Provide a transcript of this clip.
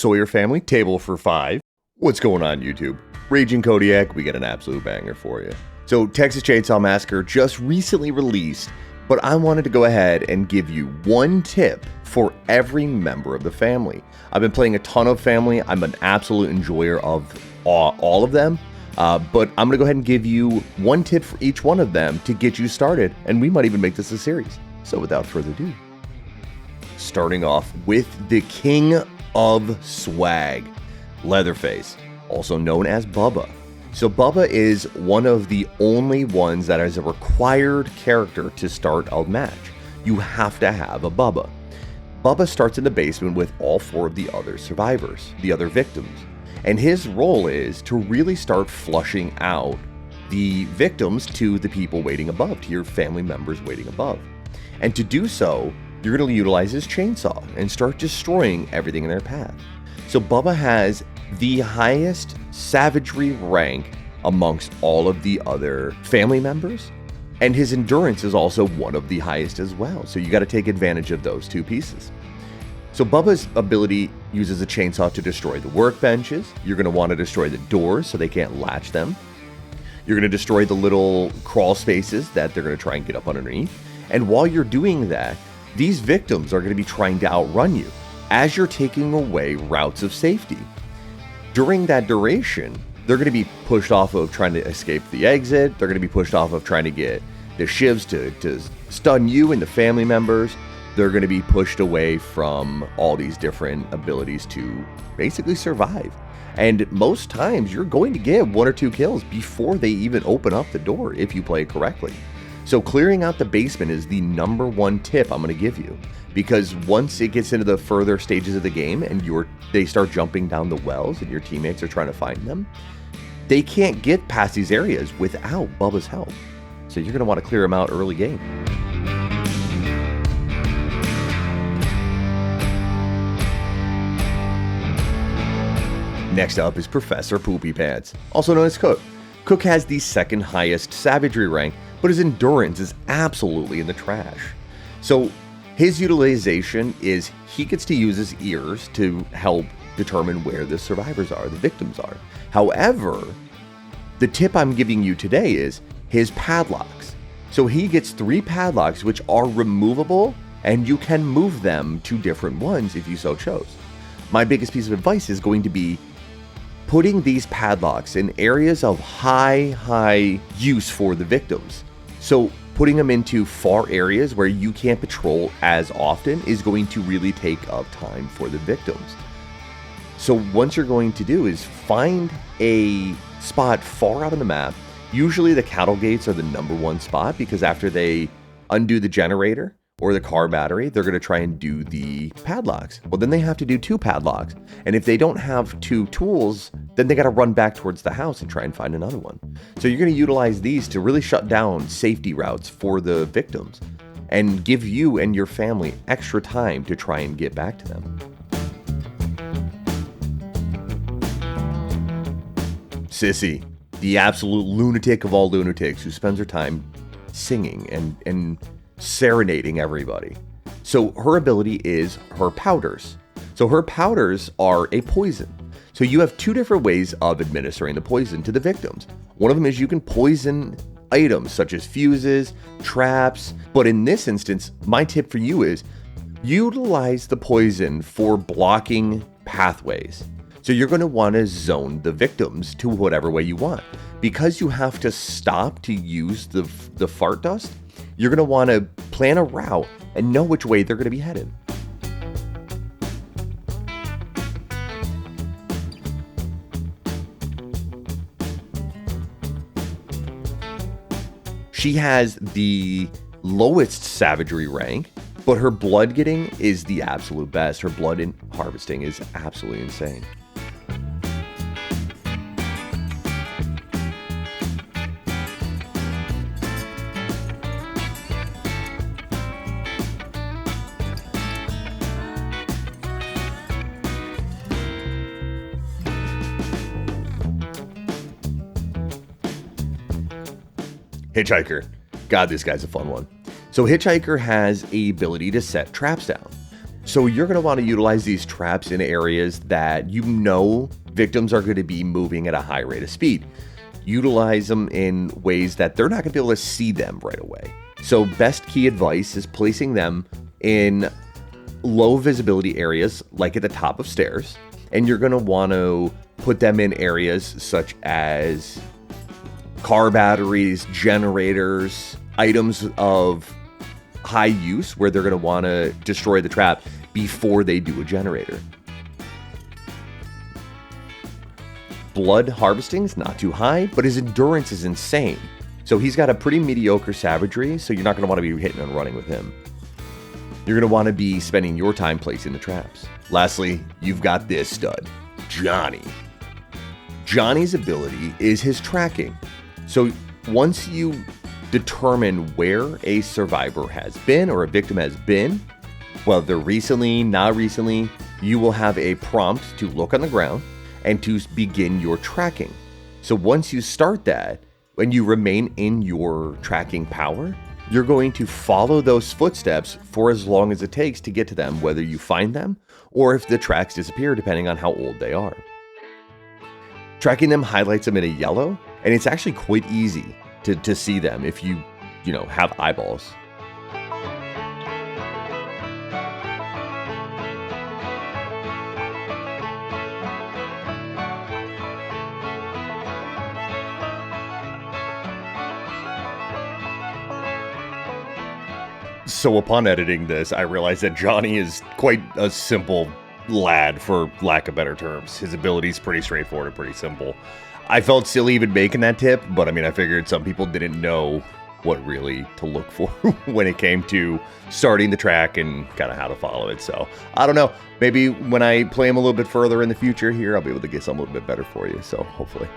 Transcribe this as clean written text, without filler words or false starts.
Sawyer family, table for 5. What's going on, YouTube? Raging Kodiak, we got an absolute banger for you. So, Texas Chainsaw Massacre just recently released, but I wanted to go ahead and give you one tip for every member of the family. I've been playing a ton of family. I'm an absolute enjoyer of all of them, but I'm going to go ahead and give you one tip for each one of them to get you started, and we might even make this a series. So, without further ado, starting off with the king of swag, Leatherface, also known as Bubba. So Bubba is one of the only ones that is a required character to start a match. You have to have a Bubba. Bubba starts in the basement with all 4 of the other survivors, the other victims. And his role is to really start flushing out the victims to the people waiting above, to your family members waiting above. And to do so, you're going to utilize his chainsaw and start destroying everything in their path. So Bubba has the highest savagery rank amongst all of the other family members, and his endurance is also one of the highest as well. So you got to take advantage of those 2 pieces. So Bubba's ability uses a chainsaw to destroy the workbenches. You're going to want to destroy the doors so they can't latch them. You're going to destroy the little crawl spaces that they're going to try and get up underneath. And while you're doing that, these victims are going to be trying to outrun you as you're taking away routes of safety. During that duration, they're going to be pushed off of trying to escape the exit. They're going to be pushed off of trying to get the shivs to stun you and the family members. They're going to be pushed away from all these different abilities to basically survive. And most times, you're going to get 1 or 2 kills before they even open up the door if you play correctly. So clearing out the basement is the number 1 tip I'm going to give you, because once it gets into the further stages of the game and they start jumping down the wells and your teammates are trying to find them, they can't get past these areas without Bubba's help. So you're going to want to clear them out early game. Next up is Professor Poopy Pants, also known as Cook. Cook has the 2nd highest savagery rank, but his endurance is absolutely in the trash. So his utilization is he gets to use his ears to help determine where the survivors are, the victims are. However, the tip I'm giving you today is his padlocks. So he gets 3 padlocks which are removable, and you can move them to different ones if you so chose. My biggest piece of advice is going to be putting these padlocks in areas of high use for the victims. So putting them into far areas where you can't patrol as often is going to really take up time for the victims. So what you're going to do is find a spot far out on the map. Usually the cattle gates are the number 1 spot, because after they undo the generator or the car battery, they're going to try and do the padlocks. Well, then they have to do 2 padlocks. And if they don't have 2 tools, then they got to run back towards the house and try and find another one. So you're going to utilize these to really shut down safety routes for the victims and give you and your family extra time to try and get back to them. Sissy, the absolute lunatic of all lunatics who spends her time singing and serenading everybody. So her ability is her powders. So her powders are a poison. So you have 2 different ways of administering the poison to the victims. One of them is you can poison items such as fuses, traps, but in this instance, my tip for you is utilize the poison for blocking pathways. So you're going to want to zone the victims to whatever way you want. Because you have to stop to use the fart dust, you're going to want to plan a route and know which way they're going to be headed. She has the lowest savagery rank, but her blood getting is the absolute best. Her blood harvesting is absolutely insane. Hitchhiker. God, this guy's a fun one. So Hitchhiker has a ability to set traps down. So you're going to want to utilize these traps in areas that you know victims are going to be moving at a high rate of speed. Utilize them in ways that they're not going to be able to see them right away. So best key advice is placing them in low visibility areas like at the top of stairs. And you're going to want to put them in areas such as car batteries, generators, items of high use where they're going to want to destroy the trap before they do a generator. Blood harvesting is not too high, but his endurance is insane. So he's got a pretty mediocre savagery, so you're not going to want to be hitting and running with him. You're going to want to be spending your time placing the traps. Lastly, you've got this stud, Johnny. Johnny's ability is his tracking. So once you determine where a survivor has been or a victim has been, whether recently, not recently, you will have a prompt to look on the ground and to begin your tracking. So once you start that, when you remain in your tracking power, you're going to follow those footsteps for as long as it takes to get to them, whether you find them or if the tracks disappear, depending on how old they are. Tracking them highlights them in a yellow, and it's actually quite easy to see them if you have eyeballs. So upon editing this, I realized that Johnny is quite a simple lad, for lack of better terms. His ability's pretty straightforward and pretty simple. I felt silly even making that tip, but I mean, I figured some people didn't know what really to look for when it came to starting the track and kind of how to follow it. So I don't know, maybe when I play him a little bit further in the future here, I'll be able to get something a little bit better for you. So hopefully.